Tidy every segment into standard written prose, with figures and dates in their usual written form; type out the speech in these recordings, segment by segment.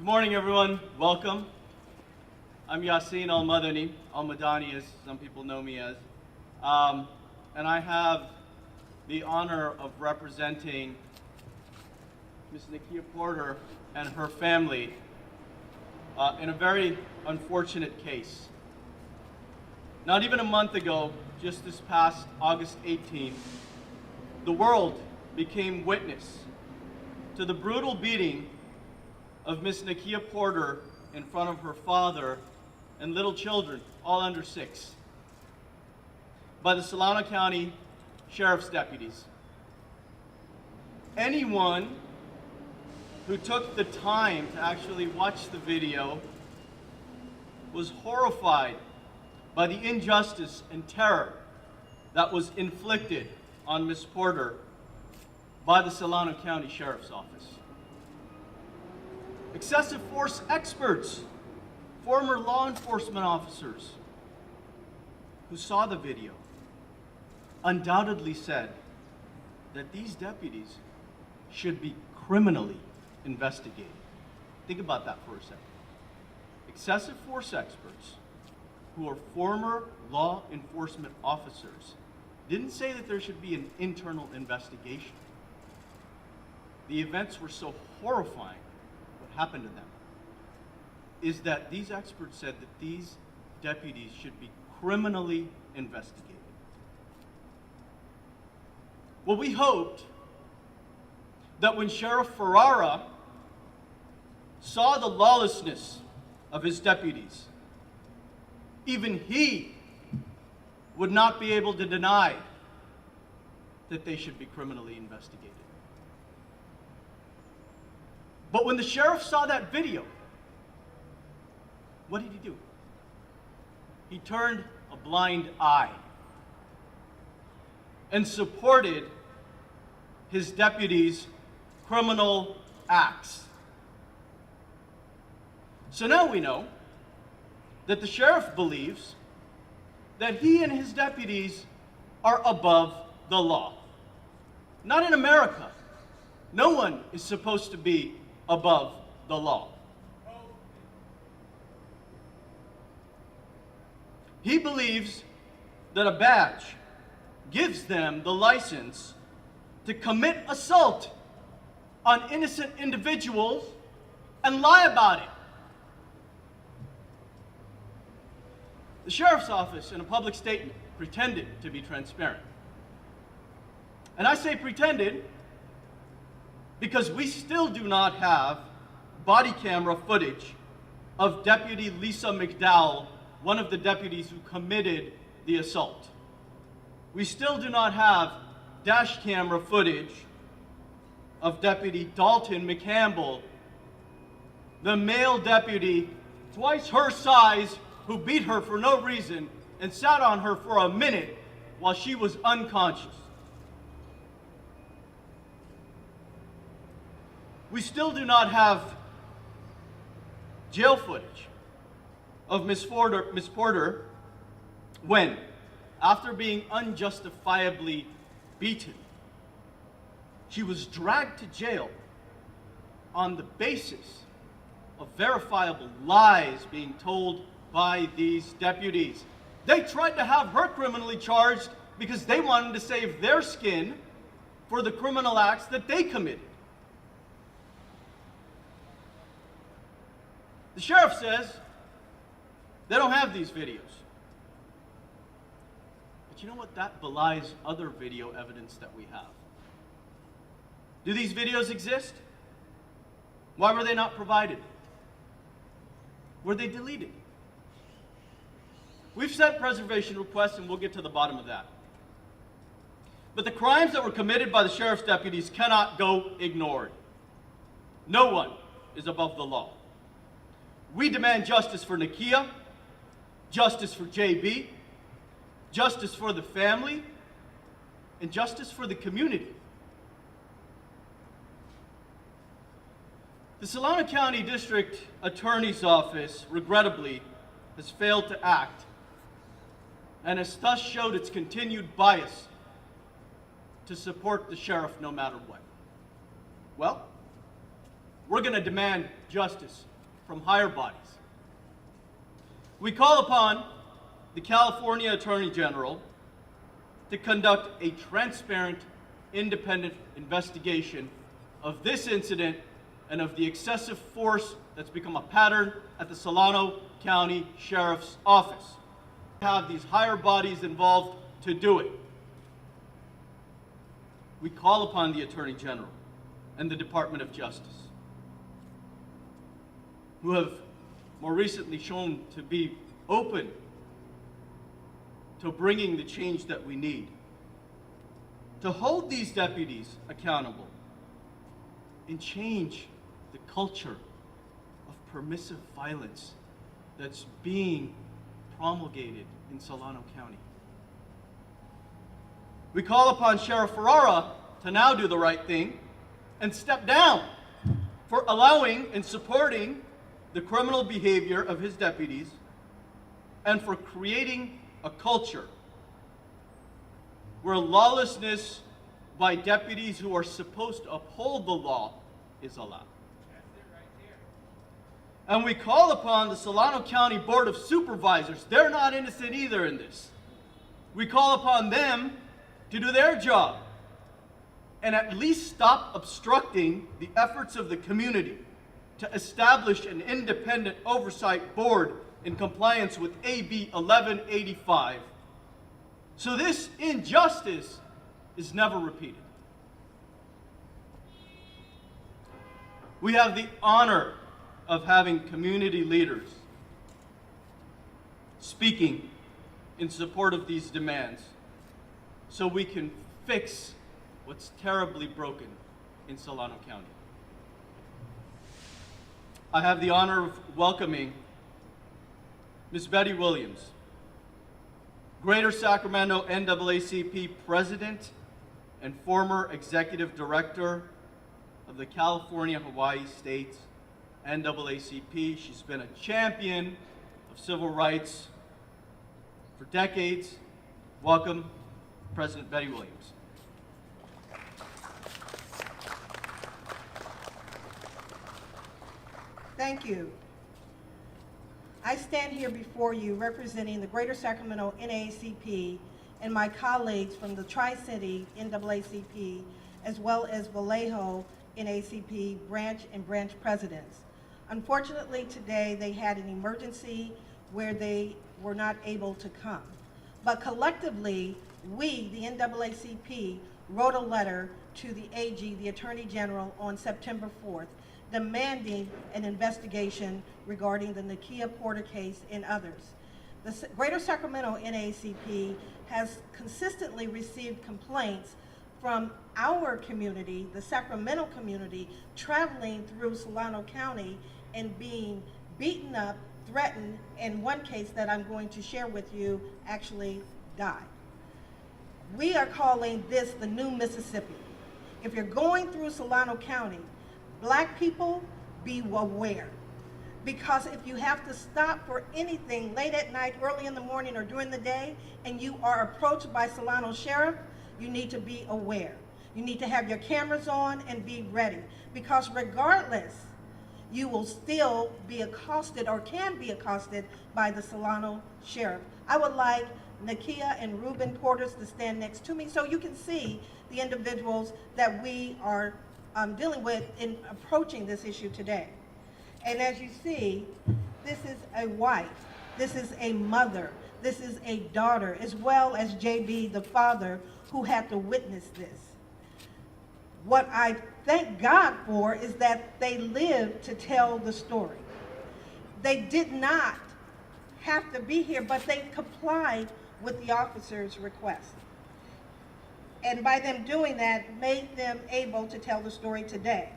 Good morning, everyone. Welcome. I'm Yasin Al-Madani, as some people know me as. And I have the honor of representing Ms. Nakia Porter and her family in a very unfortunate case. Not even a month ago, just this past August 18th, the world became witness to the brutal beating of Ms. Nakia Porter in front of her father and little children, all under 6, by the Solano County Sheriff's deputies. Anyone who took the time to actually watch the video was horrified by the injustice and terror that was inflicted on Ms. Porter by the Solano County Sheriff's Office. Excessive force experts, former law enforcement officers who saw the video, undoubtedly said that these deputies should be criminally investigated. Think about that for a second. Excessive force experts who are former law enforcement officers didn't say that there should be an internal investigation. The events were so horrifying, what happened to them, is that these experts said that these deputies should be criminally investigated. Well, we hoped that when Sheriff Ferrara saw the lawlessness of his deputies, even he would not be able to deny that they should be criminally investigated. But when the sheriff saw that video, what did he do? He turned a blind eye and supported his deputies' criminal acts. So now we know that the sheriff believes that he and his deputies are above the law. Not in America. No one is supposed to be above the law. He believes that a badge gives them the license to commit assault on innocent individuals and lie about it. The sheriff's office, in a public statement, pretended to be transparent. And I say pretended because we still do not have body camera footage of Deputy Lisa McDowell, one of the deputies who committed the assault. We still do not have dash camera footage of Deputy Dalton McCampbell, the male deputy twice her size who beat her for no reason and sat on her for a minute while she was unconscious. We still do not have jail footage of Ms. Porter when, after being unjustifiably beaten, she was dragged to jail on the basis of verifiable lies being told by these deputies. They tried to have her criminally charged because they wanted to save their skin for the criminal acts that they committed. The sheriff says they don't have these videos. But you know what? That belies other video evidence that we have. Do these videos exist? Why were they not provided? Were they deleted? We've sent preservation requests, and we'll get to the bottom of that. But the crimes that were committed by the sheriff's deputies cannot go ignored. No one is above the law. We demand justice for Nakia, justice for JB, justice for the family, and justice for the community. The Solano County District Attorney's Office, regrettably, has failed to act and has thus showed its continued bias to support the sheriff no matter what. Well, we're going to demand justice from higher bodies. We call upon the California Attorney General to conduct a transparent, independent investigation of this incident and of the excessive force that's become a pattern at the Solano County Sheriff's Office. We have these higher bodies involved to do it. We call upon the Attorney General and the Department of Justice, who have more recently shown to be open to bringing the change that we need, to hold these deputies accountable and change the culture of permissive violence that's being promulgated in Solano County. We call upon Sheriff Ferrara to now do the right thing and step down for allowing and supporting the criminal behavior of his deputies and for creating a culture where lawlessness by deputies who are supposed to uphold the law is allowed. That's it right here. And we call upon the Solano County Board of Supervisors. They're not innocent either in this. We call upon them to do their job and at least stop obstructing the efforts of the community to establish an independent oversight board in compliance with AB 1185, so this injustice is never repeated. We have the honor of having community leaders speaking in support of these demands so we can fix what's terribly broken in Solano County. I have the honor of welcoming Ms. Betty Williams, Greater Sacramento NAACP President and former Executive Director of the California-Hawaii States NAACP. She's been a champion of civil rights for decades. Welcome, President Betty Williams. Thank you. I stand here before you representing the Greater Sacramento NAACP and my colleagues from the Tri-City NAACP, as well as Vallejo NAACP branch and branch presidents. Unfortunately, today they had an emergency where they were not able to come. But collectively, we, the NAACP, wrote a letter to the AG, the Attorney General, on September 4th, demanding an investigation regarding the Nakia Porter case and others. The Greater Sacramento NAACP has consistently received complaints from our community, the Sacramento community, traveling through Solano County and being beaten up, threatened, and one case that I'm going to share with you actually died. We are calling this the new Mississippi. If you're going through Solano County, Black people, be aware. Because if you have to stop for anything late at night, early in the morning, or during the day, and you are approached by Solano Sheriff, you need to be aware. You need to have your cameras on and be ready. Because regardless, you will still be accosted or can be accosted by the Solano Sheriff. I would like Nakia and Ruben Porters to stand next to me so you can see the individuals that we are dealing with in approaching this issue today. And as you see, this is a wife, this is a mother, this is a daughter, as well as JB, the father, who had to witness this. What I thank God for is that they lived to tell the story. They did not have to be here, but they complied with the officer's request. And by them doing that, made them able to tell the story today.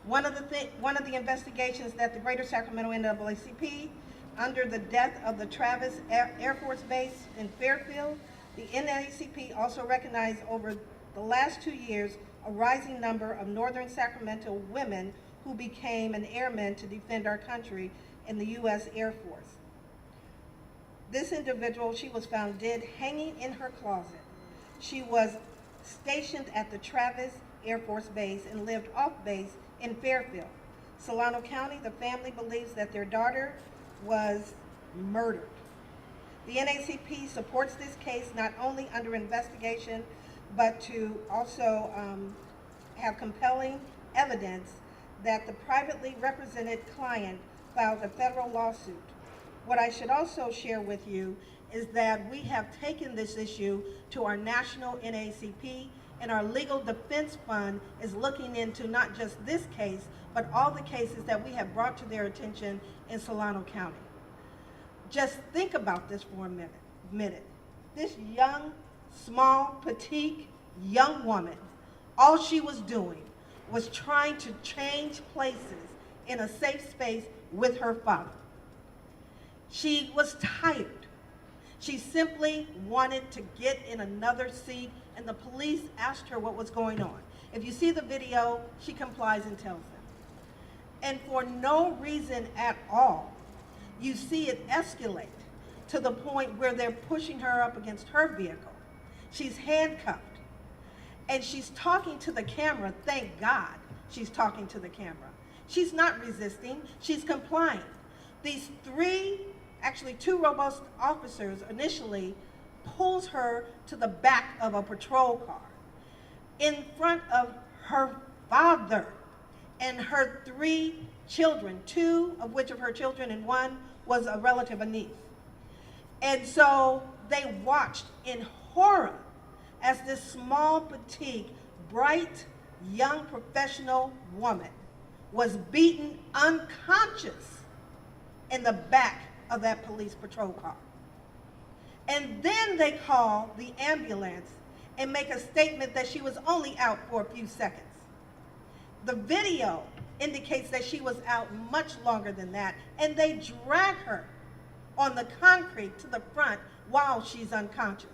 One of the investigations that the Greater Sacramento NAACP, under the death of the Travis Air Force Base in Fairfield, the NAACP also recognized over the last 2 years a rising number of Northern Sacramento women who became an airman to defend our country in the U.S. Air Force. This individual, she was found dead hanging in her closet. She was stationed at the Travis Air Force Base and lived off base in Fairfield. Solano County, the family believes that their daughter was murdered. The NACP supports this case not only under investigation, but to also have compelling evidence that the privately represented client filed a federal lawsuit. What I should also share with you is that we have taken this issue to our national NACP, and our legal defense fund is looking into not just this case, but all the cases that we have brought to their attention in Solano County. Just think about this for a minute. This young, small, petite, young woman, all she was doing was trying to change places in a safe space with her father. She was tired. She simply wanted to get in another seat, and the police asked her what was going on. If you see the video, she complies and tells them. And for no reason at all, you see it escalate to the point where they're pushing her up against her vehicle. She's handcuffed, and she's talking to the camera. Thank God she's talking to the camera. She's not resisting, she's complying. These two robust officers initially pulls her to the back of a patrol car in front of her father and her 3 children, 2 of which of her children and 1 was a relative, a niece. And so they watched in horror as this small, petite, bright, young professional woman was beaten unconscious in the back of that police patrol car. And then they call the ambulance and make a statement that she was only out for a few seconds. The video indicates that she was out much longer than that, and they drag her on the concrete to the front while she's unconscious.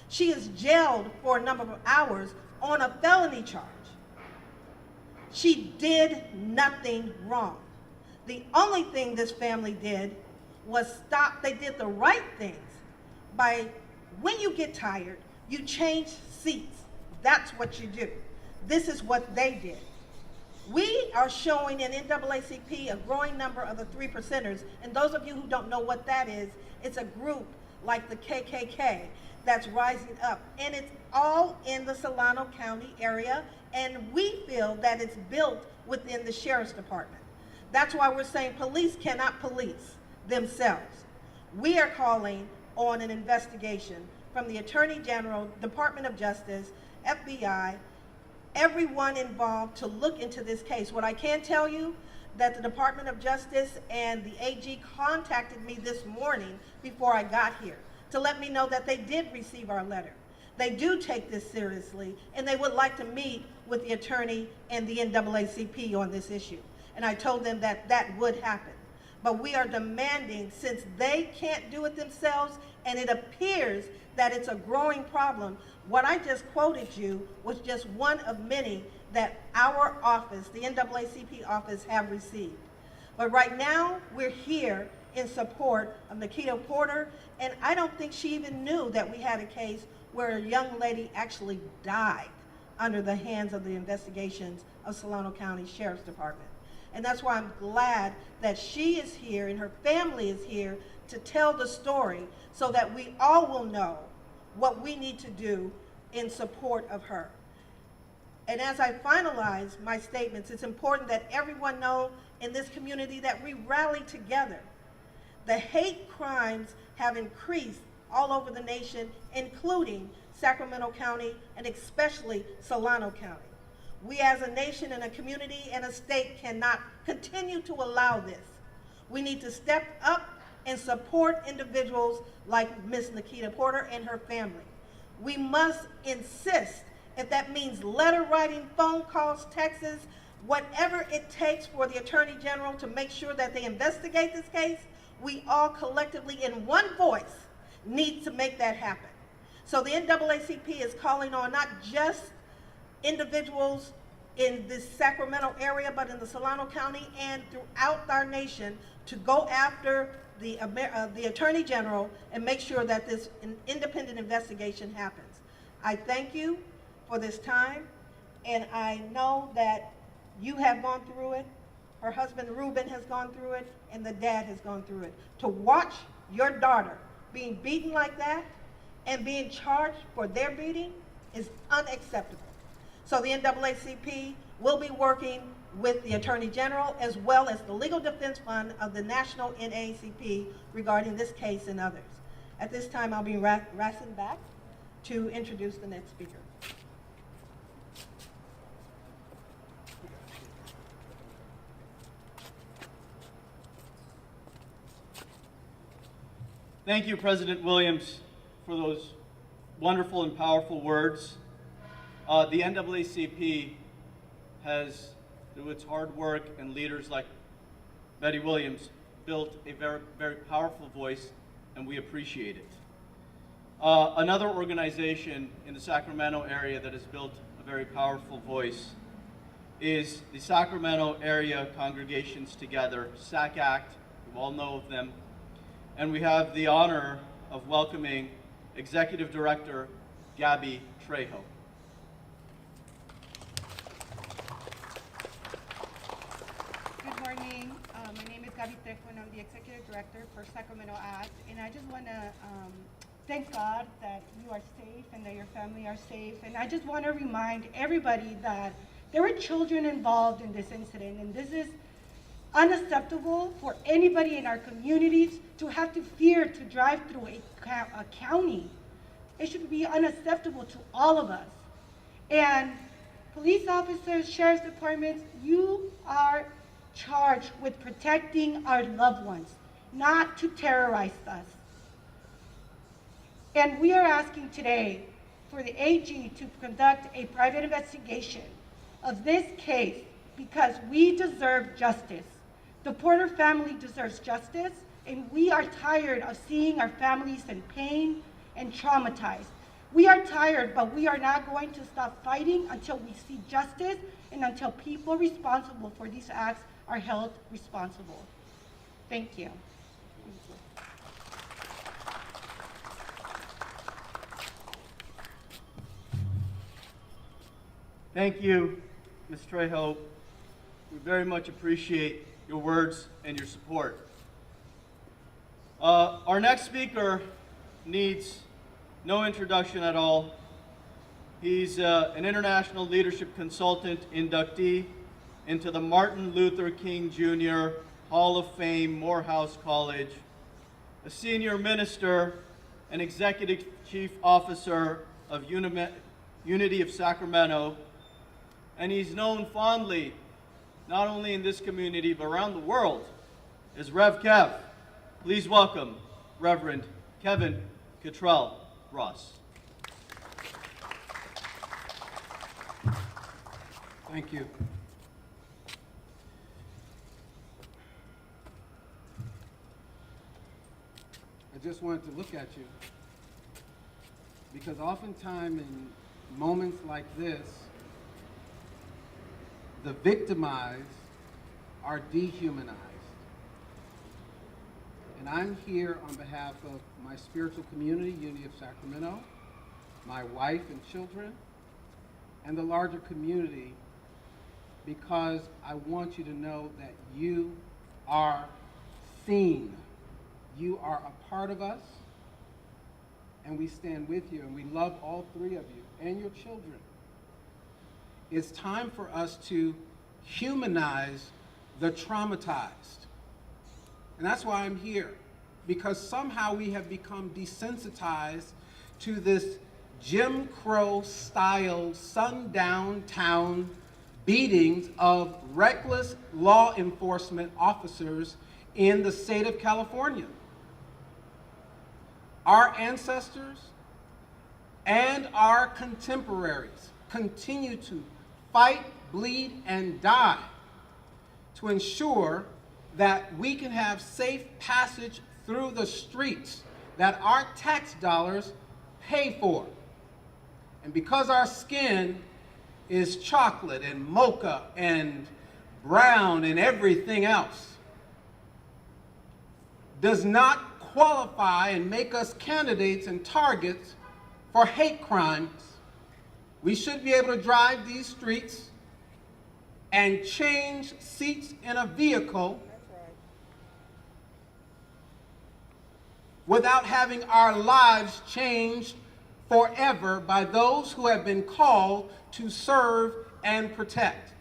She is jailed for a number of hours on a felony charge. She did nothing wrong. The only thing this family did was stop. They did the right things by, when you get tired, you change seats. That's what you do. This is what they did. We are showing in NAACP a growing number of the 3 percenters, and those of you who don't know what that is, it's a group like the KKK that's rising up, and it's all in the Solano County area, and we feel that it's built within the Sheriff's Department. That's why we're saying police cannot police themselves. We are calling on an investigation from the Attorney General, Department of Justice, FBI, everyone involved to look into this case. What I can tell you, that the Department of Justice and the AG contacted me this morning before I got here to let me know that they did receive our letter. They do take this seriously, and they would like to meet with the attorney and the NAACP on this issue. And I told them that that would happen. But we are demanding, since they can't do it themselves, and it appears that it's a growing problem, what I just quoted you was just one of many that our office, the NAACP office, have received. But right now, we're here in support of Nakia Porter, and I don't think she even knew that we had a case where a young lady actually died under the hands of the investigations of Solano County Sheriff's Department. And that's why I'm glad that she is here and her family is here to tell the story so that we all will know what we need to do in support of her. And as I finalize my statements, it's important that everyone know in this community that we rally together. The hate crimes have increased all over the nation, including Sacramento County and especially Solano County. We as a nation and a community and a state cannot continue to allow this. We need to step up and support individuals like Ms. Nakia Porter and her family. We must insist, if that means letter writing, phone calls, texts, whatever it takes for the Attorney General to make sure that they investigate this case, we all collectively in one voice need to make that happen. So the NAACP is calling on not just individuals in this Sacramento area, but in the Solano County and throughout our nation to go after the Attorney General and make sure that this independent investigation happens. I thank you for this time, and I know that you have gone through it, Her husband Ruben has gone through it, and the dad has gone through it. To watch your daughter being beaten like that and being charged for their beating is unacceptable. So the NAACP will be working with the Attorney General as well as the Legal Defense Fund of the National NAACP regarding this case and others. At this time, I'll be passing back to introduce the next speaker. Thank you, President Williams, for those wonderful and powerful words. The NAACP has, through its hard work and leaders like Betty Williams, built a very, very powerful voice, and we appreciate it. Another organization in the Sacramento area that has built a very powerful voice is the Sacramento Area Congregations Together, SACACT. You all know of them. And we have the honor of welcoming Executive Director Gabby Trejo. Good morning. My name is Gabby Trejo, and I'm the Executive Director for Sacramento Act. And I just want to thank God that you are safe and that your family are safe. And I just want to remind everybody that there were children involved in this incident, and this is unacceptable for anybody in our communities to have to fear to drive through a county. It should be unacceptable to all of us. And police officers, sheriff's departments, you are charged with protecting our loved ones, not to terrorize us. And we are asking today for the AG to conduct a private investigation of this case because we deserve justice. The Porter family deserves justice, and we are tired of seeing our families in pain and traumatized. We are tired, but we are not going to stop fighting until we see justice and until people responsible for these acts are held responsible. Thank you. Thank you, Ms. Trejo. We very much appreciate your words and your support. Our next speaker needs no introduction at all. He's an international leadership consultant inductee into the Martin Luther King Jr. Hall of Fame, Morehouse College, a senior minister and executive chief officer of Unity of Sacramento, and he's known fondly not only in this community, but around the world, is Rev Kev. Please welcome Reverend Kevin Cottrell Ross. Thank you. I just wanted to look at you because oftentimes in moments like this, the victimized are dehumanized. And I'm here on behalf of my spiritual community, Unity of Sacramento, my wife and children, and the larger community, because I want you to know that you are seen. You are a part of us, and we stand with you, and we love all three of you and your children. It's time for us to humanize the traumatized. And that's why I'm here, because somehow we have become desensitized to this Jim Crow style sundown town beatings of reckless law enforcement officers in the state of California. Our ancestors and our contemporaries continue to fight, bleed, and die to ensure that we can have safe passage through the streets that our tax dollars pay for. And because our skin is chocolate and mocha and brown and everything else, does not qualify and make us candidates and targets for hate crimes, we should be able to drive these streets and change seats in a vehicle without having our lives changed forever by those who have been called to serve and protect.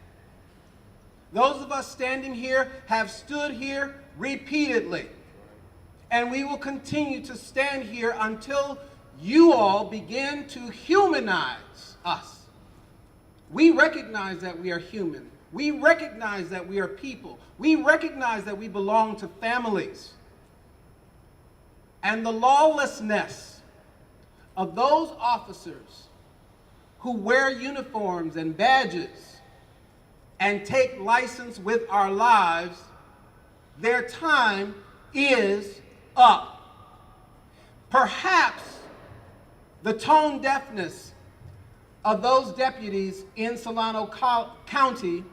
Those of us standing here have stood here repeatedly, and we will continue to stand here until you all begin to humanize us. We recognize that we are human. We recognize that we are people. We recognize that we belong to families. And the lawlessness of those officers who wear uniforms and badges and take license with our lives, their time is up. Perhaps the tone deafness of those deputies in Solano County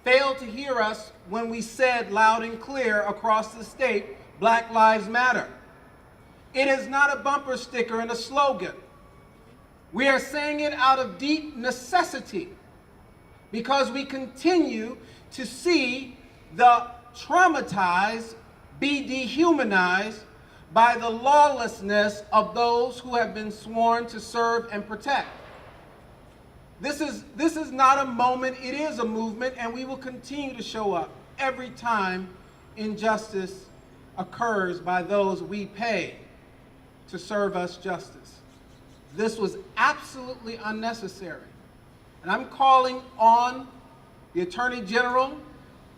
failed to hear us when we said loud and clear across the state, Black Lives Matter. It is not a bumper sticker and a slogan. We are saying it out of deep necessity because we continue to see the traumatized be dehumanized by the lawlessness of those who have been sworn to serve and protect. This is not a moment, it is a movement, and we will continue to show up every time injustice occurs by those we pay to serve us justice. This was absolutely unnecessary. And I'm calling on the Attorney General,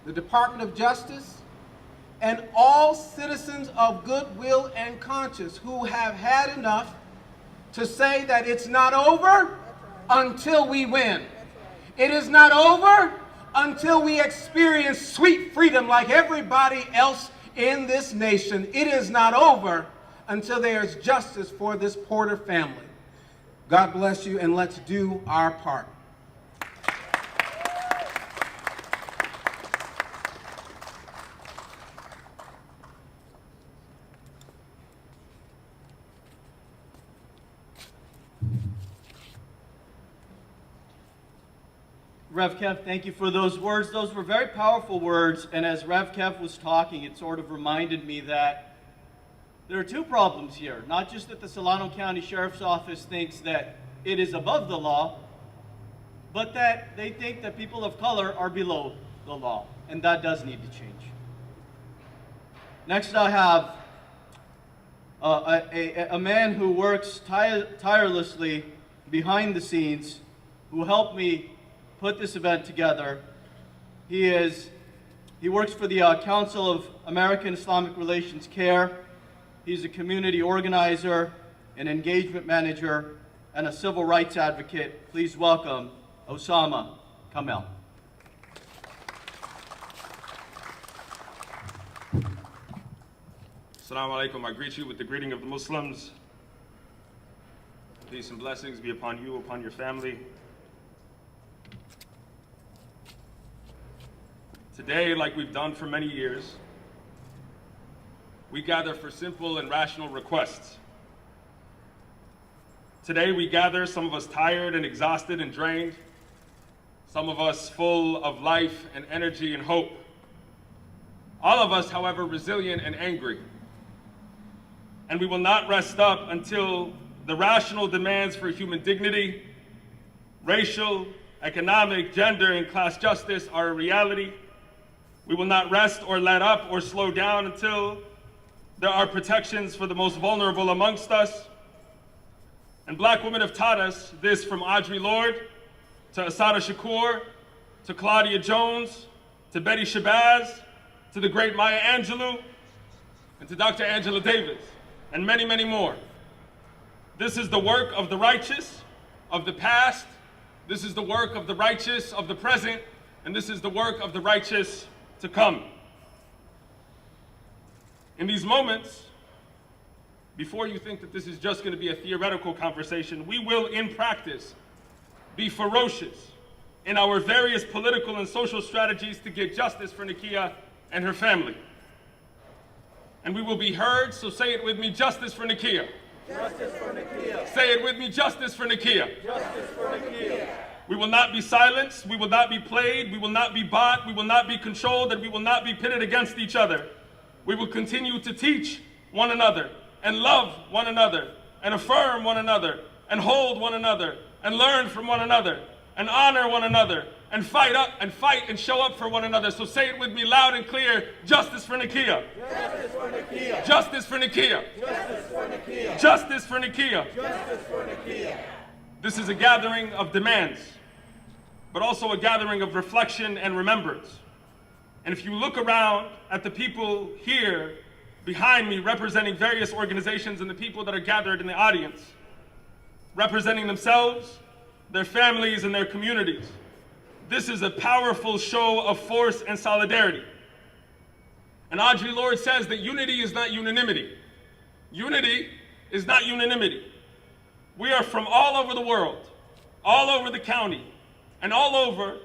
the Department of Justice, and all citizens of goodwill and conscience who have had enough to say that it's not over until we win. It is not over until we experience sweet freedom like everybody else in this nation. It is not over until there is justice for this Porter family. God bless you, and let's do our part. Rev Kev, thank you for those words. Those were very powerful words, and as Rev Kev was talking, it sort of reminded me that there are two problems here. Not just that the Solano County Sheriff's Office thinks that it is above the law, but that they think that people of color are below the law, and that does need to change. Next, I have a man who works tirelessly behind the scenes, who helped me put this event together. He works for the Council of American Islamic Relations CARE. He's a community organizer, an engagement manager, and a civil rights advocate. Please welcome Osama Kamel. Assalamu alaikum. I greet you with the greeting of the Muslims. Peace and blessings be upon you, upon your family. Today, like we've done for many years, we gather for simple and rational requests. Today we gather, some of us tired and exhausted and drained, some of us full of life and energy and hope. All of us, however, resilient and angry. And we will not rest up until the rational demands for human dignity, racial, economic, gender, and class justice are a reality. We will not rest or let up or slow down until there are protections for the most vulnerable amongst us. And Black women have taught us this, from Audre Lorde to Assata Shakur to Claudia Jones to Betty Shabazz to the great Maya Angelou and to Dr. Angela Davis and many, many more. This is the work of the righteous of the past. This is the work of the righteous of the present. And this is the work of the righteous to come. In these moments, before you think that this is just going to be a theoretical conversation, we will, in practice, be ferocious in our various political and social strategies to get justice for Nakia and her family. And we will be heard, so say it with me, justice for Nakia. Justice for Nakia. Say it with me, justice for Nakia. Justice for Nakia. We will not be silenced, we will not be played, we will not be bought, we will not be controlled, and we will not be pitted against each other. We will continue to teach one another, and love one another, and affirm one another, and hold one another, and learn from one another, and honor one another, and fight and show up for one another. So say it with me loud and clear: justice for Nakia. Justice for Nakia. Justice for Nakia. Justice for Nakia. Justice for Nakia. Justice for Nakia. This is a gathering of demands, but also a gathering of reflection and remembrance. And if you look around at the people here behind me representing various organizations and the people that are gathered in the audience, representing themselves, their families, and their communities, this is a powerful show of force and solidarity. And Audre Lorde says that unity is not unanimity. Unity is not unanimity. We are from all over the world, all over the county, and all over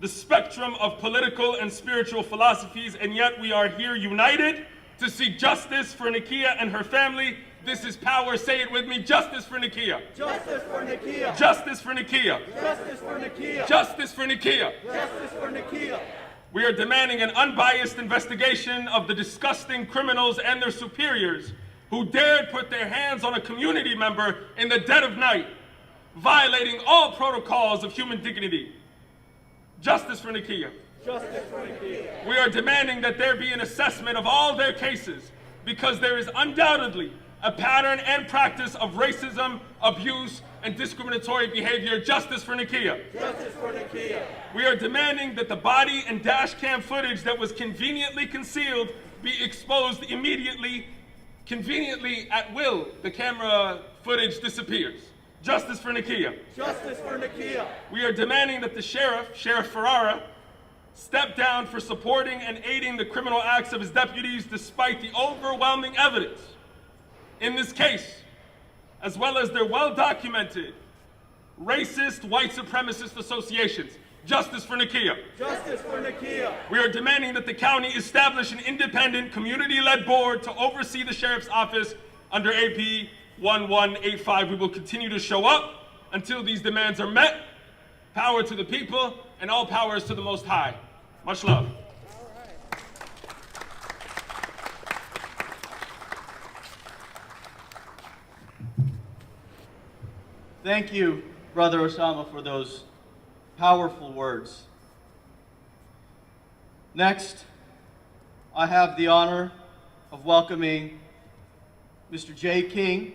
the spectrum of political and spiritual philosophies, and yet we are here united to seek justice for Nakia and her family. This is power. Say it with me: justice for Nakia. Justice for Nakia. Justice for Nakia. Justice for Nakia. Justice for Nakia. Justice for Nakia. We are demanding an unbiased investigation of the disgusting criminals and their superiors who dared put their hands on a community member in the dead of night, violating all protocols of human dignity. Justice for Nakia. Justice for Nakia. We are demanding that there be an assessment of all their cases, because there is undoubtedly a pattern and practice of racism, abuse, and discriminatory behavior. Justice for Nakia. Justice for Nakia. We are demanding that the body and dash cam footage that was conveniently concealed be exposed immediately, conveniently at will. The camera footage disappears. Justice for Nakia. Justice for Nakia. We are demanding that the Sheriff Ferrara, step down for supporting and aiding the criminal acts of his deputies despite the overwhelming evidence in this case, as well as their well-documented racist white supremacist associations. Justice for Nakia. Justice for Nakia. We are demanding that the county establish an independent, community-led board to oversee the sheriff's office under AP 1185. We will continue to show up until these demands are met. Power to the people, and all powers to the Most High. Much love. Thank you, Brother Osama, for those powerful words. Next, I have the honor of welcoming Mr. Jay King.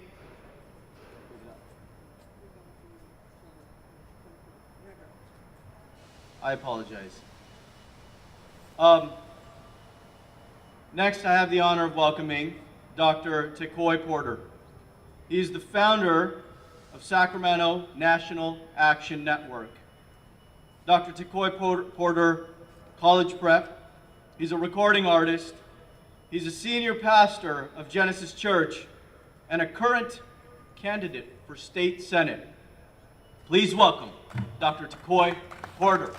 I apologize. Next, I have the honor of welcoming Dr. Tekoy Porter. He is the founder of Sacramento National Action Network. Dr. Tekoy Porter, college prep. He's a recording artist. He's a senior pastor of Genesis Church and a current candidate for state senate. Please welcome Dr. Tekoy Porter.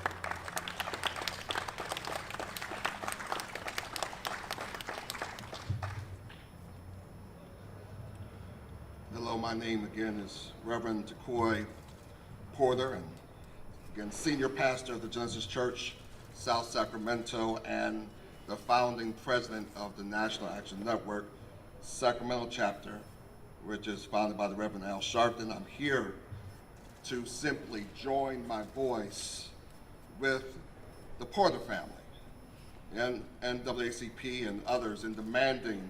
Hello, my name again is Reverend Tekoy Porter, and again, senior pastor of the Genesis Church, South Sacramento, and the founding president of the National Action Network, Sacramento chapter, which is founded by the Reverend Al Sharpton. I'm here to simply join my voice with the Porter family and NAACP and others in demanding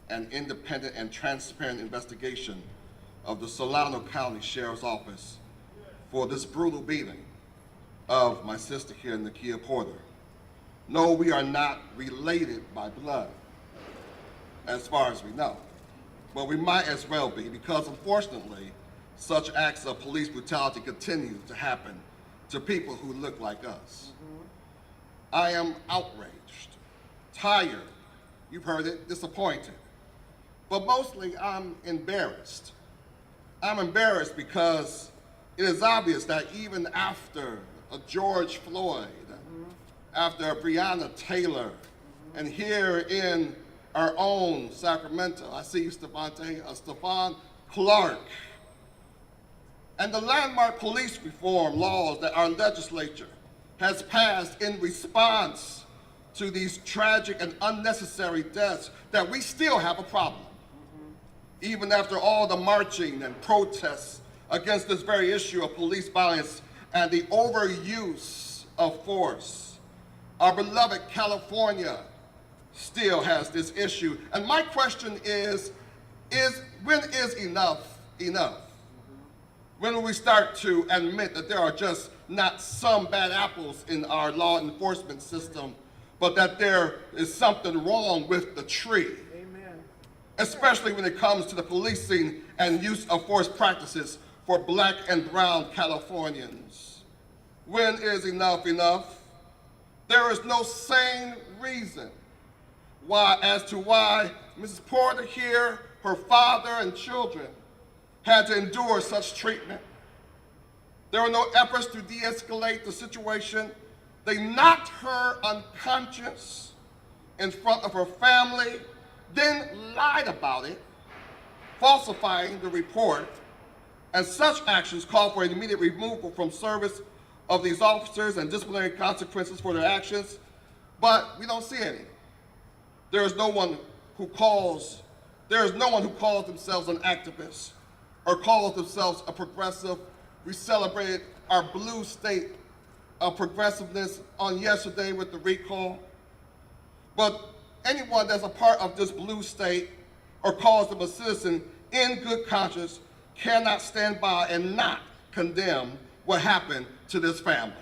an independent and transparent investigation of the Solano County Sheriff's Office for this brutal beating of my sister here, Nakia Porter. No, we are not related by blood, as far as we know. But we might as well be, because unfortunately, such acts of police brutality continue to happen to people who look like us. I am outraged, tired, you've heard it, disappointed. But mostly I'm embarrassed. I'm embarrassed because it is obvious that even after a George Floyd, after a Breonna Taylor, and here in our own Sacramento, I see you, Stephon Clark, and the landmark police reform laws that our legislature has passed in response to these tragic and unnecessary deaths, that we still have a problem. Even after all the marching and protests against this very issue of police violence and the overuse of force, our beloved California still has this issue. And my question is when is enough enough? When will we start to admit that there are just not some bad apples in our law enforcement system, but that there is something wrong with the tree? Amen. Especially when it comes to the policing and use of force practices for Black and brown Californians. When is enough enough? There is no sane reason as to why Mrs. Porter here, her father and children, had to endure such treatment. There were no efforts to de-escalate the situation. They knocked her unconscious in front of her family, then lied about it, falsifying the report, and such actions call for an immediate removal from service of these officers and disciplinary consequences for their actions, but we don't see any. There is no one who calls themselves an activist or calls themselves a progressive. We celebrated our blue state of progressiveness on yesterday with the recall. But anyone that's a part of this blue state or calls them a citizen in good conscience cannot stand by and not condemn what happened to this family.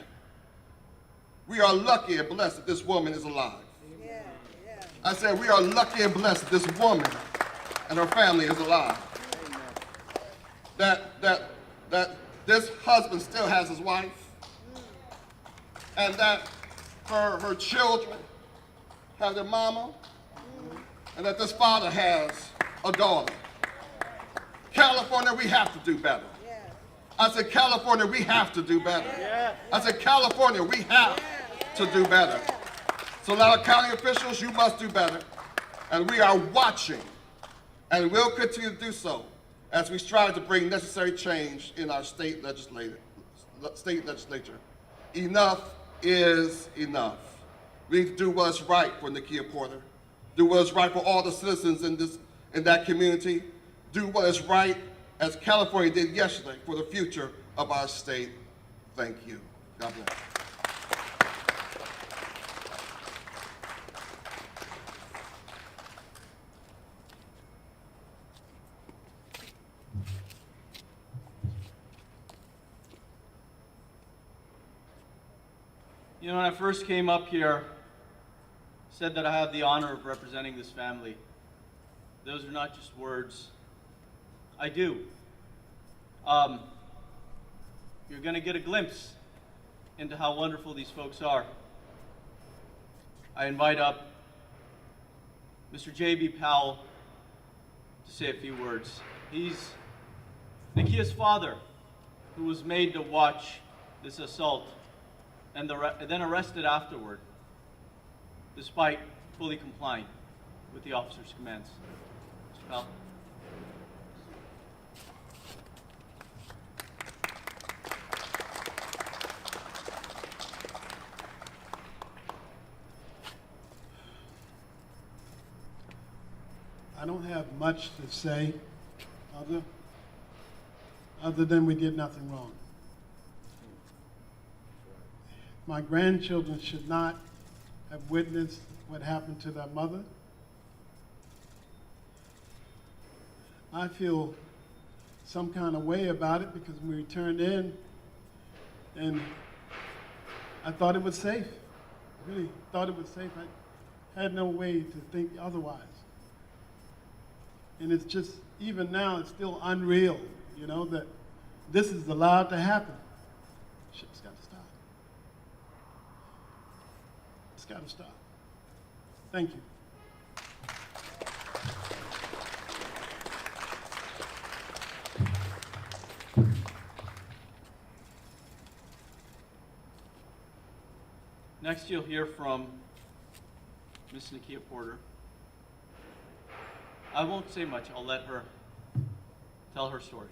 We are lucky and blessed that this woman is alive. I said we are lucky and blessed that this woman and her family is alive. That this husband still has his wife, and that her children have their mama, and that this father has a daughter. California, we have to do better. I said, California, we have to do better. I said, California, we have to do better. So now, county officials, you must do better. And we are watching, and will continue to do so as we strive to bring necessary change in our state legislature. Enough is enough. We need to do what's right for Nakia Porter, do what is right for all the citizens in that community, do what is right as California did yesterday for the future of our state. Thank you. God bless. You know, when I first came up here, said that I have the honor of representing this family. Those are not just words. I do. You're going to get a glimpse into how wonderful these folks are. I invite up Mr. J.B. Powell to say a few words. He's Nakia's father, who was made to watch this assault and then arrested afterward, despite fully complying with the officer's commands. Mr. Powell. I don't have much to say other than we did nothing wrong. My grandchildren should not have witnessed what happened to their mother. I feel some kind of way about it because when we returned in, and I thought it was safe. I really thought it was safe. I had no way to think otherwise. And it's just, even now, it's still unreal, you know, that this is allowed to happen. Shit's got to stop. It's got to stop. Thank you. Next, you'll hear from Miss Nakia Porter. I won't say much. I'll let her tell her story.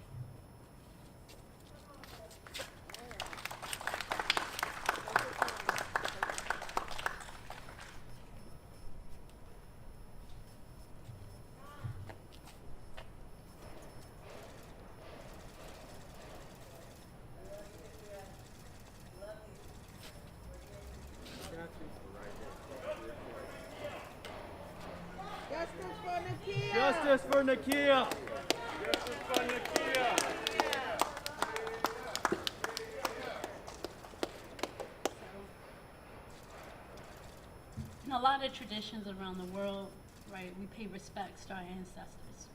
Justice for Nakia. In a lot of traditions around the world, right, we pay respects to our ancestors.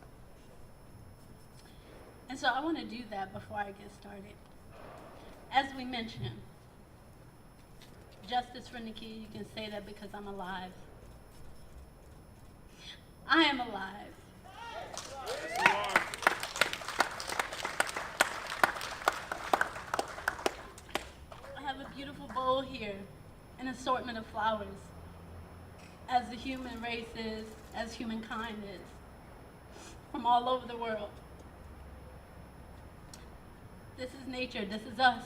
And so I want to do that before I get started. As we mentioned, justice for Nakia, you can say that because I'm alive. I am alive. I have a beautiful bowl here, an assortment of flowers. As the human race is, as humankind is, from all over the world. This is nature, this is us.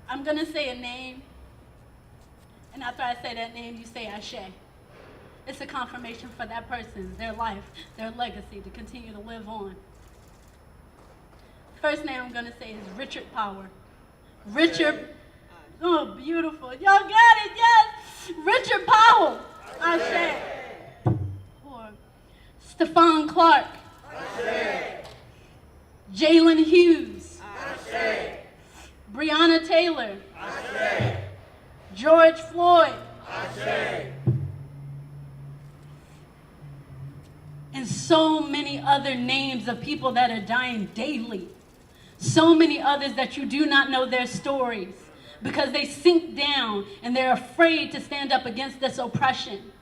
I'm gonna say a name, and after I say that name, you say Ashe. It's a confirmation for that person, their life, their legacy to continue to live on. First name I'm gonna say is Richard Power. Richard, oh, beautiful. Y'all got it, yes! Richard Powell, Ashe. Or Stephon Clark. Ashe. Jalen Hughes. Ashe. Breonna Taylor. Ashe. George Floyd. Ashe. And so many other names of people that are dying daily. So many others that you do not know their stories because they sink down and they're afraid to stand up against this oppression.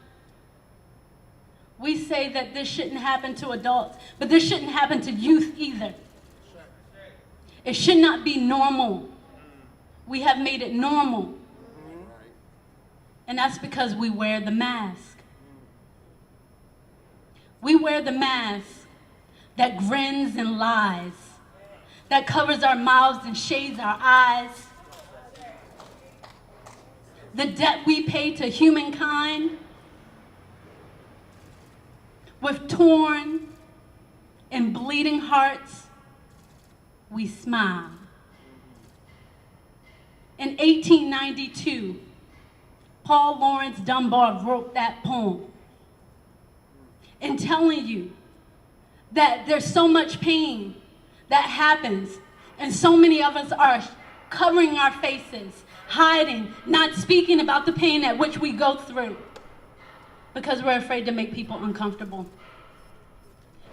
We say that this shouldn't happen to adults, but this shouldn't happen to youth either. It should not be normal. We have made it normal. And that's because we wear the mask. We wear the mask that grins and lies, that covers our mouths and shades our eyes. The debt we pay to humankind with torn and bleeding hearts, we smile. In 1892, Paul Laurence Dunbar wrote that poem in telling you that there's so much pain that happens, and so many of us are covering our faces, hiding, not speaking about the pain at which we go through because we're afraid to make people uncomfortable.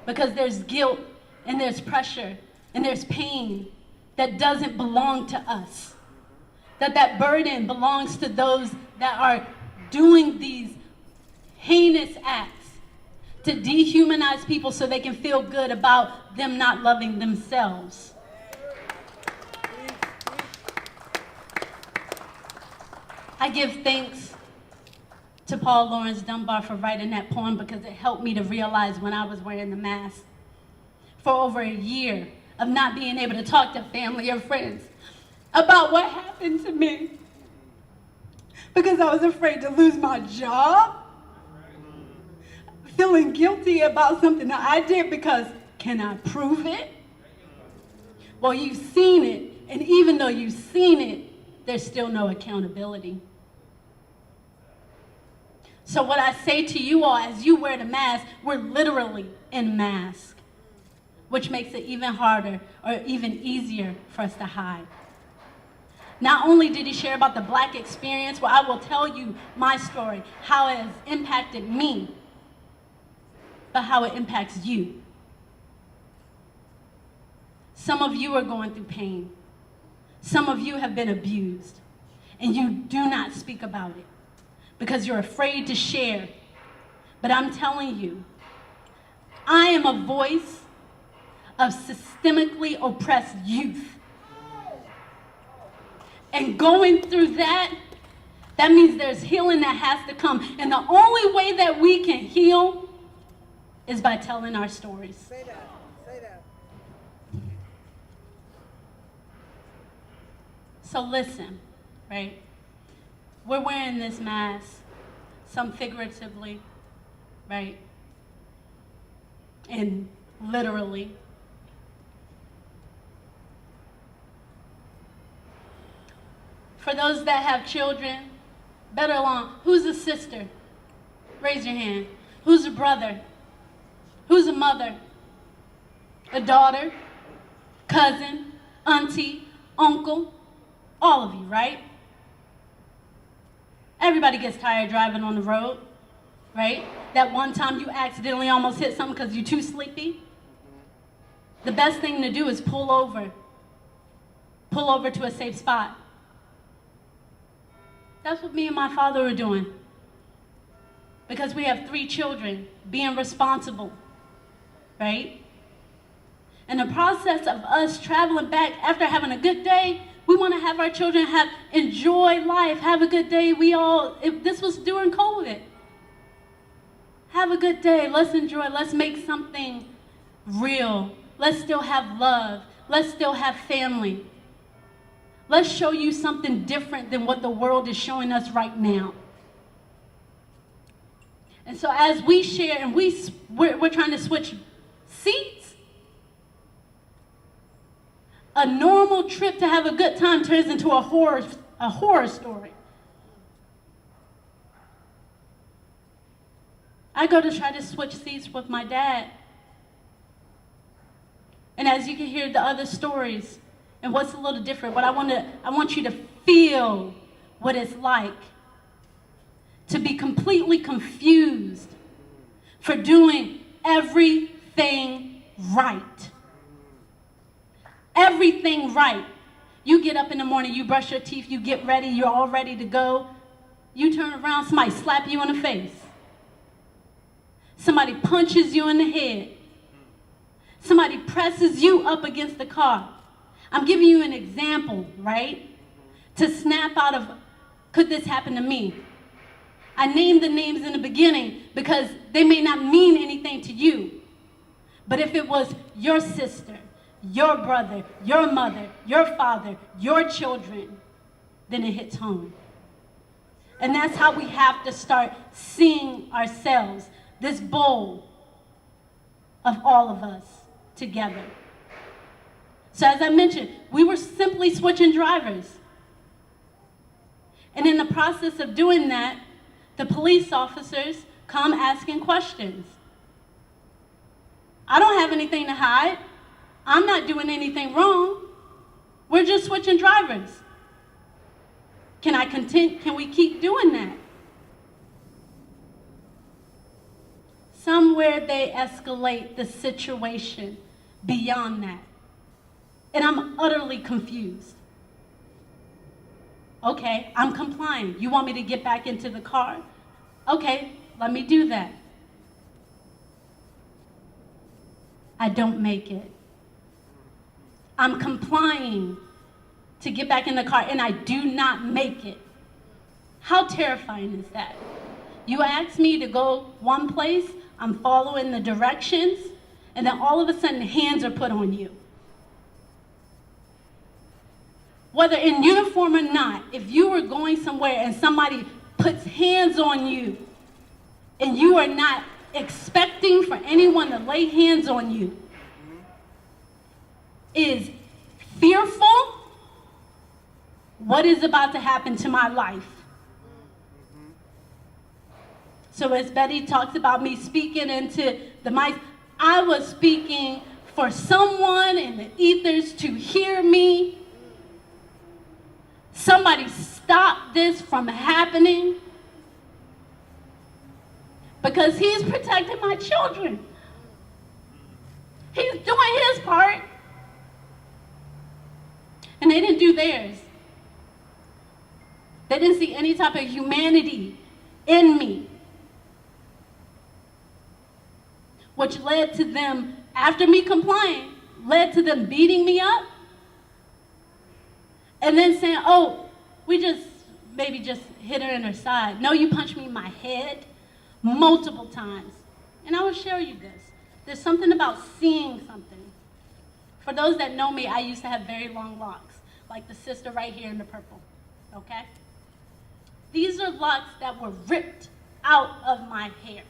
Because there's guilt and there's pressure and there's pain that doesn't belong to us. That burden belongs to those that are doing these heinous acts to dehumanize people so they can feel good about them not loving themselves. I give thanks to Paul Laurence Dunbar for writing that poem because it helped me to realize when I was wearing the mask for over a year of not being able to talk to family or friends about what happened to me because I was afraid to lose my job, feeling guilty about something that I did because, can I prove it? Well, you've seen it, and even though you've seen it, there's still no accountability. So what I say to you all, as you wear the mask, we're literally in mask, which makes it even harder or even easier for us to hide. Not only did he share about the Black experience, well, I will tell you my story, how it has impacted me, but how it impacts you. Some of you are going through pain. Some of you have been abused, and you do not speak about it because you're afraid to share. But I'm telling you, I am a voice of systemically oppressed youth. And going through that means there's healing that has to come. And the only way that we can heal is by telling our stories. Say that. Say that. So listen, right? We're wearing this mask, some figuratively, right? And literally. For those that have children, better along, who's a sister? Raise your hand. Who's a brother? Who's a mother? A daughter? Cousin? Auntie? Uncle? All of you, right? Everybody gets tired driving on the road, right? That one time you accidentally almost hit something because you're too sleepy. The best thing to do is pull over. Pull over to a safe spot. That's what me and my father were doing. Because we have 3 children, being responsible, right? In the process of us traveling back after having a good day, we want to have our children enjoy life, have a good day. This was during COVID. Have a good day, let's enjoy, let's make something real. Let's still have love, let's still have family. Let's show you something different than what the world is showing us right now. And so as we share and we're trying to switch seats, a normal trip to have a good time turns into a horror story. I go to try to switch seats with my dad. And as you can hear the other stories and what's a little different, but I want you to feel what it's like to be completely confused for doing everything right. Everything right. You get up in the morning, you brush your teeth, you get ready, you're all ready to go. You turn around, somebody slap you in the face. Somebody punches you in the head. Somebody presses you up against the car. I'm giving you an example, right? To snap out of, could this happen to me? I named the names in the beginning because they may not mean anything to you. But if it was your sister, your brother, your mother, your father, your children, then it hits home. And that's how we have to start seeing ourselves, this bowl of all of us together. So as I mentioned, we were simply switching drivers. And in the process of doing that, the police officers come asking questions. I don't have anything to hide. I'm not doing anything wrong. We're just switching drivers. Can we keep doing that? Somewhere they escalate the situation beyond that. And I'm utterly confused. Okay, I'm complying. You want me to get back into the car? Okay, let me do that. I don't make it. I'm complying to get back in the car, and I do not make it. How terrifying is that? You ask me to go one place, I'm following the directions, and then all of a sudden hands are put on you. Whether in uniform or not, if you were going somewhere and somebody puts hands on you, and you are not expecting for anyone to lay hands on you, is fearful, what is about to happen to my life? So as Betty talks about me speaking into the mic, I was speaking for someone in the ethers to hear me. Somebody stop this from happening, because he's protecting my children. He's doing his part. And they didn't do theirs. They didn't see any type of humanity in me. Which led to them, after me complying, led to them beating me up. And then saying, oh, we just maybe just hit her in her side. No, you punched me in my head multiple times. And I will show you this. There's something about seeing something. For those that know me, I used to have very long locks, like the sister right here in the purple, okay? These are locks that were ripped out of my hair.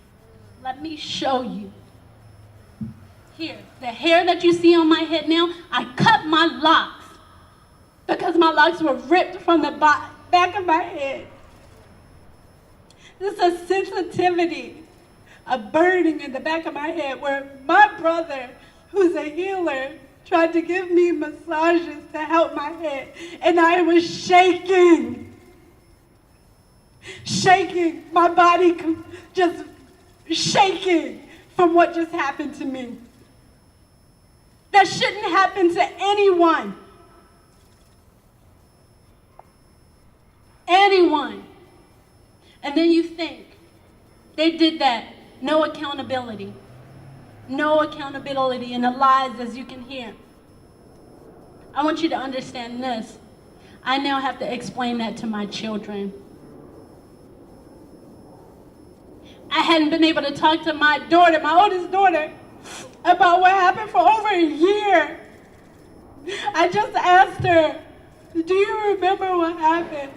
Let me show you. Here, the hair that you see on my head now, I cut my locks because my locks were ripped from the back of my head. This is a sensitivity a burning in the back of my head where my brother, who's a healer, tried to give me massages to help my head, and I was shaking. Shaking, my body just shaking from what just happened to me. That shouldn't happen to anyone. Anyone. And then you think, they did that, no accountability. No accountability in the lies, as you can hear. I want you to understand this. I now have to explain that to my children. I hadn't been able to talk to my daughter, my oldest daughter, about what happened for over a year. I just asked her, do you remember what happened?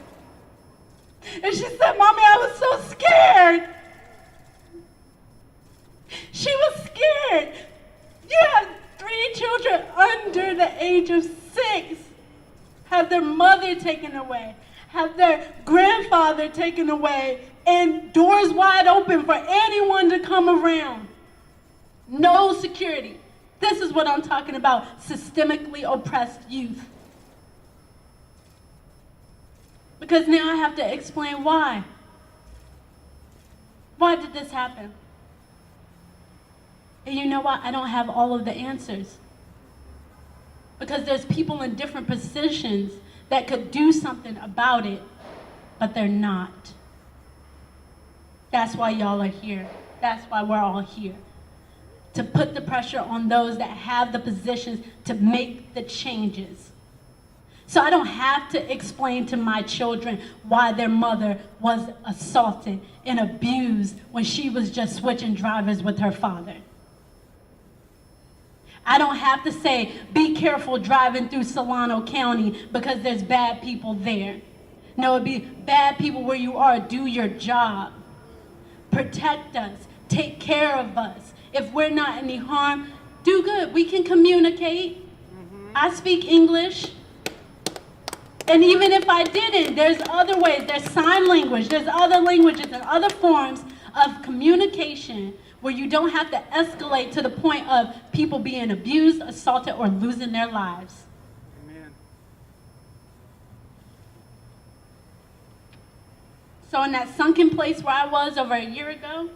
And she said, Mommy, I was so scared. She was scared. You have 3 children under the age of 6, have their mother taken away, have their grandfather taken away, and doors wide open for anyone to come around. No security. This is what I'm talking about, systemically oppressed youth. Because now I have to explain why. Why did this happen? And you know what? I don't have all of the answers. Because there's people in different positions that could do something about it, but they're not. That's why y'all are here. That's why we're all here. To put the pressure on those that have the positions to make the changes. So I don't have to explain to my children why their mother was assaulted and abused when she was just switching drivers with her father. I don't have to say, be careful driving through Solano County because there's bad people there. No, it'd be bad people where you are. Do your job. Protect us. Take care of us. If we're not any harm, do good. We can communicate. I speak English. And even if I didn't, there's other ways. There's sign language. There's other languages and other forms of communication where you don't have to escalate to the point of people being abused, assaulted, or losing their lives. Amen. So in that sunken place where I was over a year ago,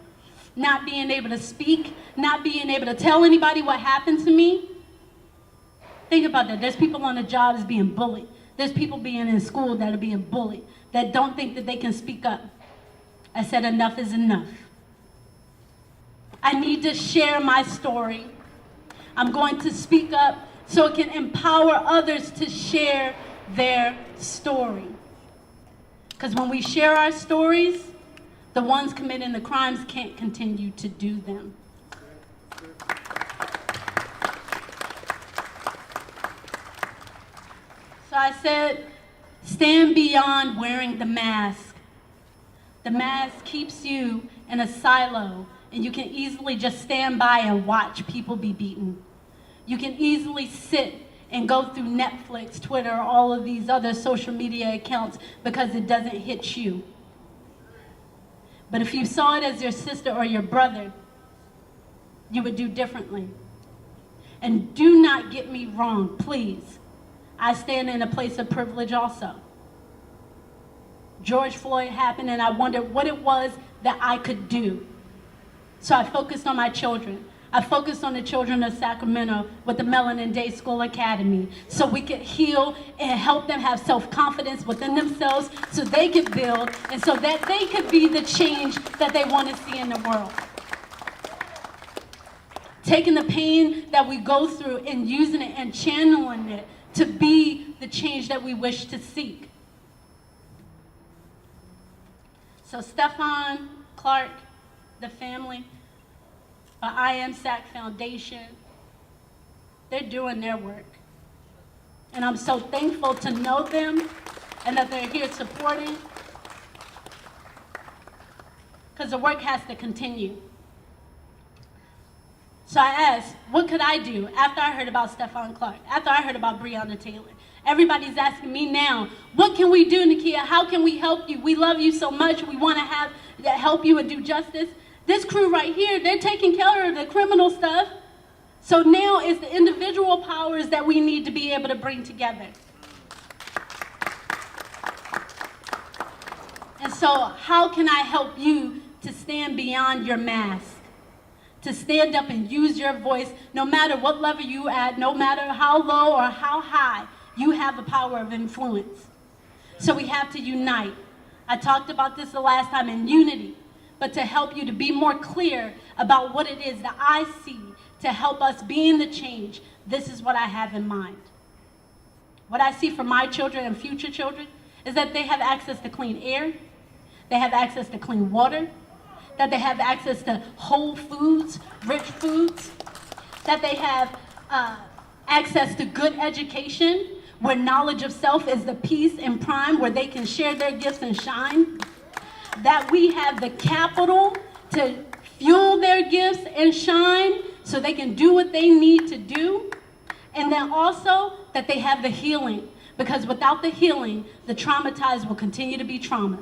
not being able to speak, not being able to tell anybody what happened to me, think about that. There's people on the jobs being bullied. There's people being in school that are being bullied, that don't think that they can speak up. I said enough is enough. I need to share my story. I'm going to speak up so it can empower others to share their story. Because when we share our stories, the ones committing the crimes can't continue to do them. So I said, stand beyond wearing the mask. The mask keeps you in a silo, and you can easily just stand by and watch people be beaten. You can easily sit and go through Netflix, Twitter, all of these other social media accounts because it doesn't hit you. But if you saw it as your sister or your brother, you would do differently. And do not get me wrong, please. I stand in a place of privilege also. George Floyd happened and I wondered what it was that I could do. So I focused on my children. I focused on the children of Sacramento with the Melanin Day School Academy so we could heal and help them have self-confidence within themselves so they could build and so that they could be the change that they want to see in the world. Taking the pain that we go through and using it and channeling it to be the change that we wish to seek. So Stephon Clark, the family, I Am SAC Foundation, they're doing their work. And I'm so thankful to know them and that they're here supporting, because the work has to continue. So I asked, what could I do after I heard about Stephon Clark, after I heard about Breonna Taylor? Everybody's asking me now, what can we do, Nakia? How can we help you? We love you so much. We want to help you and do justice. This crew right here, they're taking care of the criminal stuff. So now it's the individual powers that we need to be able to bring together. And so how can I help you to stand beyond your mask? To stand up and use your voice, no matter what level you at, no matter how low or how high, you have the power of influence. So we have to unite. I talked about this the last time in unity, but to help you to be more clear about what it is that I see to help us be in the change, this is what I have in mind. What I see for my children and future children is that they have access to clean air, they have access to clean water, that they have access to whole foods, rich foods, that they have access to good education, where knowledge of self is the piece and prime where they can share their gifts and shine, that we have the capital to fuel their gifts and shine so they can do what they need to do, and then also that they have the healing, because without the healing, the traumatized will continue to be trauma.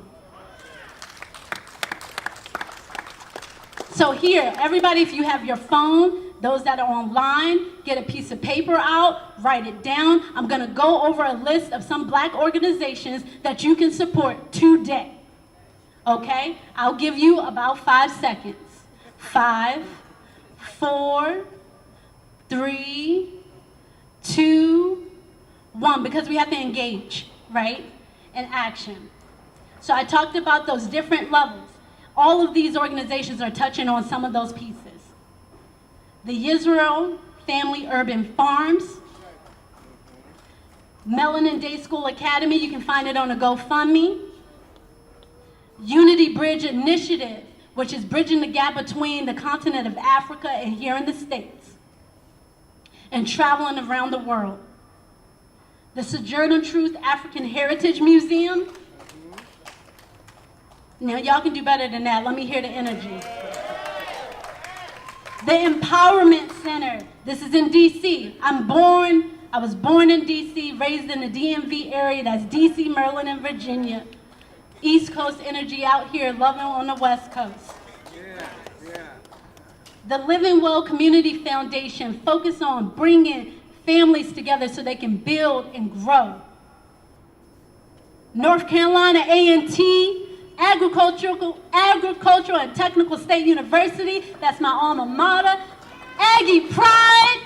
So here, everybody, if you have your phone, those that are online, get a piece of paper out, write it down. I'm gonna go over a list of some Black organizations that you can support today. Okay? I'll give you about 5 seconds. 5, 4, 3, 2, 1, because we have to engage, right? In action. So I talked about those different levels. All of these organizations are touching on some of those pieces. The Yisrael Family Urban Farms, Melanin Day School Academy, you can find it on a GoFundMe. Unity Bridge Initiative, which is bridging the gap between the continent of Africa and here in the States, and traveling around the world. The Sojourner Truth African Heritage Museum. Now y'all can do better than that. Let me hear the energy. The Empowerment Center. This is in DC. I was born in DC, raised in the DMV area. That's DC, Maryland, and Virginia. East Coast energy out here, loving on the West Coast. The Living Well Community Foundation focus on bringing families together so they can build and grow. North Carolina A&T, Agricultural and Technical State University, that's my alma mater. Aggie Pride.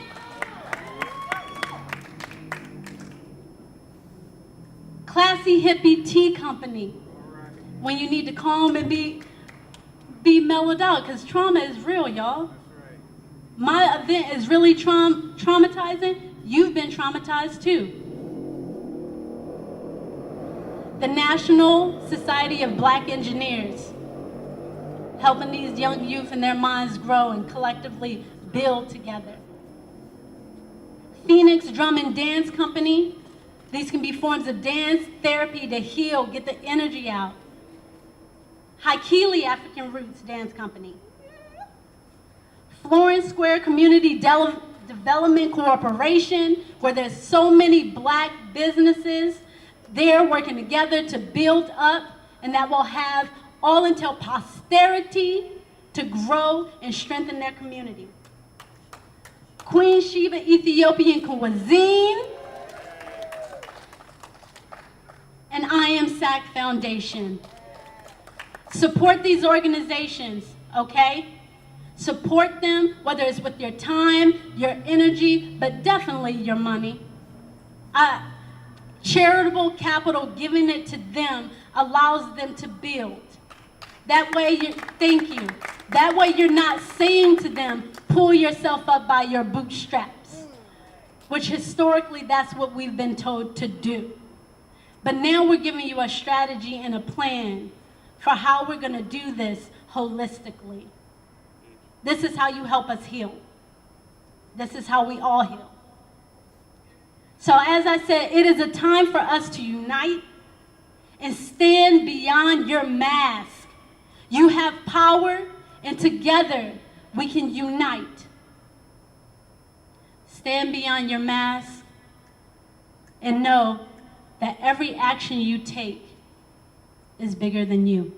Classy Hippie Tea Company. When you need to calm and be mellowed out, because trauma is real, y'all. My event is really traumatizing. You've been traumatized too. The National Society of Black Engineers, helping these young youth and their minds grow and collectively build together. Phoenix Drum and Dance Company, these can be forms of dance therapy to heal, get the energy out. Haikili African Roots Dance Company. Florence Square Community Development Corporation, where there's so many Black businesses. They're working together to build up, and that will have all until posterity to grow and strengthen their community. Queen Sheba Ethiopian Cuisine, and I Am SAC Foundation. Support these organizations, okay? Support them, whether it's with your time, your energy, but definitely your money. Charitable capital, giving it to them, allows them to build. That way, thank you. That way you're not saying to them, pull yourself up by your bootstraps, which historically that's what we've been told to do. But now we're giving you a strategy and a plan for how we're gonna do this holistically. This is how you help us heal. This is how we all heal. So as I said, it is a time for us to unite and stand beyond your mask. You have power, and together we can unite. Stand beyond your mask and know that every action you take is bigger than you.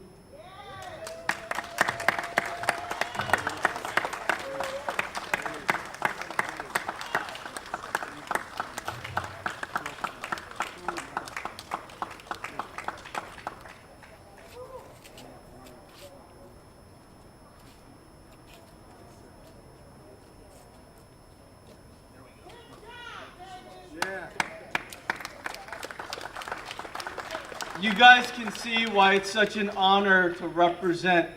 you guys can see why it's such an honor to represent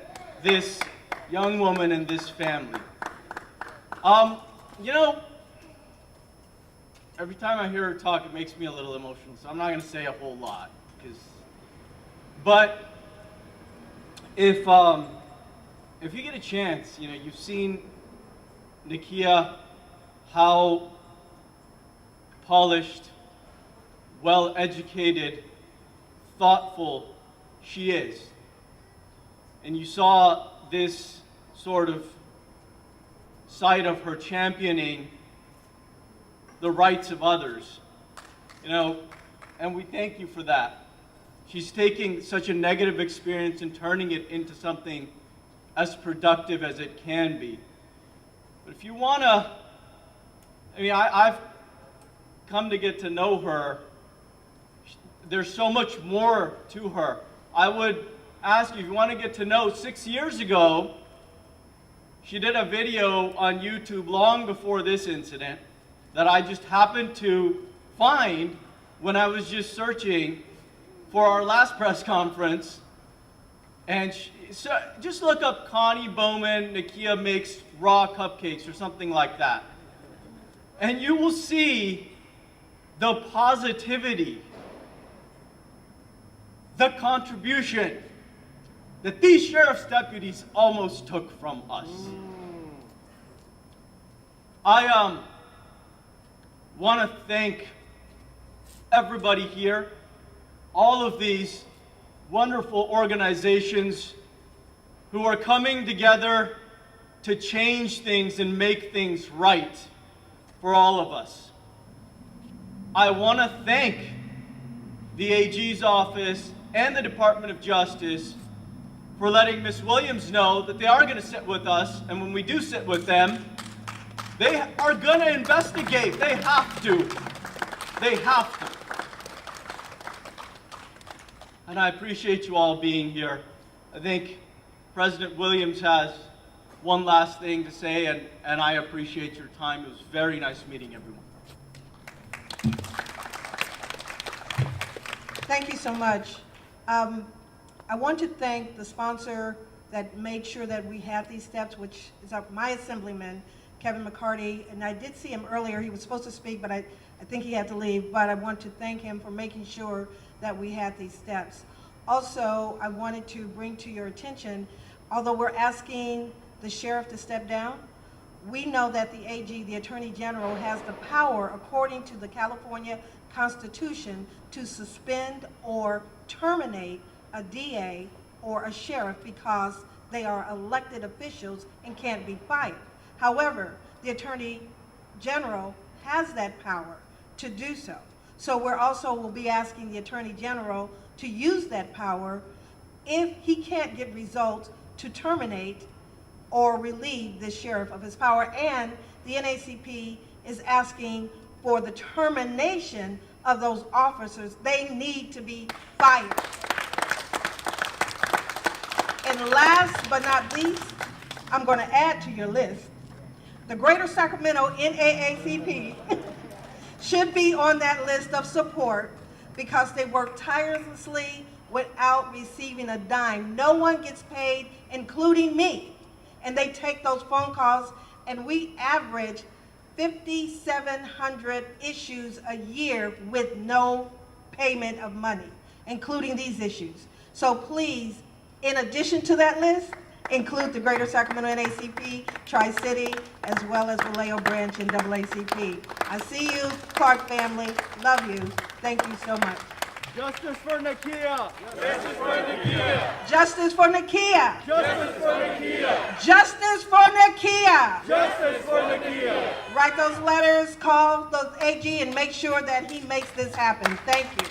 this young woman and this family. You know, every time I hear her talk, it makes me a little emotional, so I'm not going to say a whole lot. But if you get a chance, you know, you've seen Nakia, how polished, well-educated, thoughtful she is. And you saw this sort of side of her championing the rights of others, you know, and we thank you for that. She's taking such a negative experience and turning it into something as productive as it can be. But if you want to, I mean, I've come to get to know her. There's so much more to her. I would ask you, if you want to get to know, 6 years ago, she did a video on YouTube long before this incident that I just happened to find when I was just searching for our last press conference. And so just look up Connie Bowman, Nakia makes raw cupcakes or something like that. And you will see the positivity, the contribution that these sheriff's deputies almost took from us. I want to thank everybody here, all of these wonderful organizations who are coming together to change things and make things right for all of us. I want to thank the AG's office and the Department of Justice for letting Ms. Williams know that they are going to sit with us, and when we do sit with them, they are going to investigate. They have to. They have to. And I appreciate you all being here. I think President Williams has one last thing to say, and I appreciate your time. It was very nice meeting everyone. Thank you so much. I want to thank the sponsor that made sure that we had these steps, which is my assemblyman, Kevin McCarty, and I did see him earlier. He was supposed to speak, but I think he had to leave, but I want to thank him for making sure that we had these steps. Also, I wanted to bring to your attention, although we're asking the sheriff to step down, we know that the AG, the Attorney General, has the power, according to the California Constitution, to suspend or terminate a DA or a sheriff because they are elected officials and can't be fired. However, the Attorney General has that power to do so. So we're also will be asking the Attorney General to use that power if he can't get results to terminate or relieve the sheriff of his power. And the NACP is asking for the termination of those officers. They need to be fired. And last but not least, I'm going to add to your list, the Greater Sacramento NAACP should be on that list of support because they work tirelessly without receiving a dime. No one gets paid, including me. And they take those phone calls, and we average 5,700 issues a year with no payment of money, including these issues. So please, in addition to that list, include the Greater Sacramento NACP, Tri-City, as well as Vallejo Branch and NAACP. I see you, Clark family. Love you. Thank you so much. Justice for Nakia! Justice for Nakia! Justice for Nakia! Justice for Nakia! Justice for Nakia! Justice for Nakia! Write those letters, call the AG, and make sure that he makes this happen. Thank you.